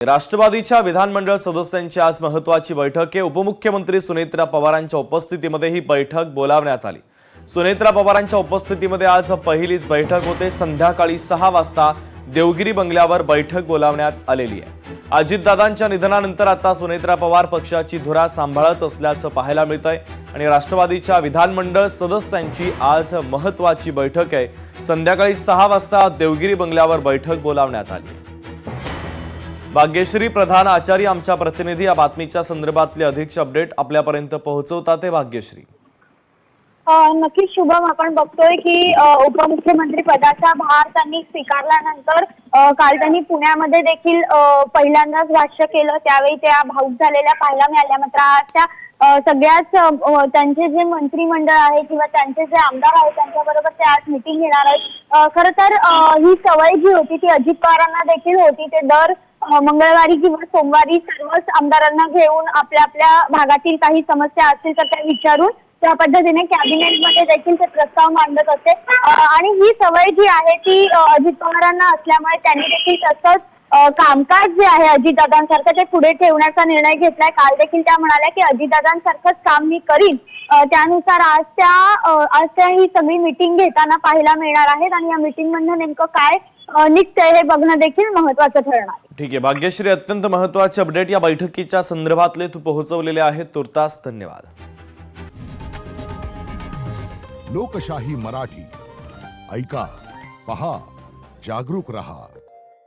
राष्ट्रवादीच्या विधानमंडळ सदस्यांची आज महत्त्वाची बैठक आहे। उपमुख्यमंत्री सुनेत्रा पवारांच्या उपस्थितीमध्ये ही बैठक बोलावण्यात आली। सुनेत्रा पवारांच्या उपस्थितीमध्ये आज पहिलीच बैठक होते। संध्याकाळी 6 वाजता देवगिरी बंगल्यावर बैठक बोलावण्यात आलेली आहे। अजितदादांच्या निधनानंतर आता सुनेत्रा पवार पक्षाची धुरा सांभाळत असल्याचं पाहायला मिळतंय आणि राष्ट्रवादीच्या विधानमंडळ सदस्यांची आज महत्त्वाची बैठक आहे। संध्याकाळी 6 वाजता देवगिरी बंगल्यावर बैठक बोलावण्यात आली आहे। भाग्यश्री प्रधान आचार्य आमच्या प्रतिनिधी या बातमीच्या संदर्भातले अधिक अपडेट आपल्यापर्यंत पोहोचवतात ते। भाग्यश्री, नक्कीच शुभम, आपण बघतोय की उपमुख्यमंत्री पदाचा भार त्यांनी स्वीकारल्यानंतर काल त्यांनी पुण्यामध्ये देखील पहिल्यांदाच भाष्य केलं। त्यावेळी त्या भाऊक झालेल्या पाहायला मिळाल्या। मात्र आज त्या सगळ्याच त्यांचे जे मंत्रिमंडळ आहे किंवा त्यांचे जे आमदार आहेत त्यांच्याबरोबर ते आज मीटिंग घेणार आहेत। खरं तर ही सवय जी होती ती अजित पवारांना देखील होती। ते दर मंगळवारी किंवा सोमवारी सर्वच आमदारांना घेऊन आपल्या आपल्या भागातील काही समस्या असतील तर त्या विचारून त्या पद्धतीने कॅबिनेटमध्ये देखील ते प्रस्ताव मांडत असते। आणि ही सवय जी आहे ती अजित पवारांना असल्यामुळे त्यांनी देखील तसंच कामकाज जे आहे अजितदादांसारखं ते पुढे ठेवण्याचा निर्णय घेतलाय। काल देखील त्या म्हणाल्या की अजितदादांसारखंच काम मी करीन। त्यानुसार आज त्या ही सगळी मीटिंग घेताना पाहायला मिळणार आहेत आणि या मीटिंग मधनं नेमकं काय निघतंय हे बघणं देखील महत्त्वाचं ठरणार आहे। ठीक आहे भाग्यश्री, अत्यंत महत्त्वाचे अपडेट या बैठकीच्या संदर्भातले तू पोहोचवलेले आहेत। तुर्तास धन्यवाद। लोकशाही मराठी ऐका, पहा, जागरूक रहा।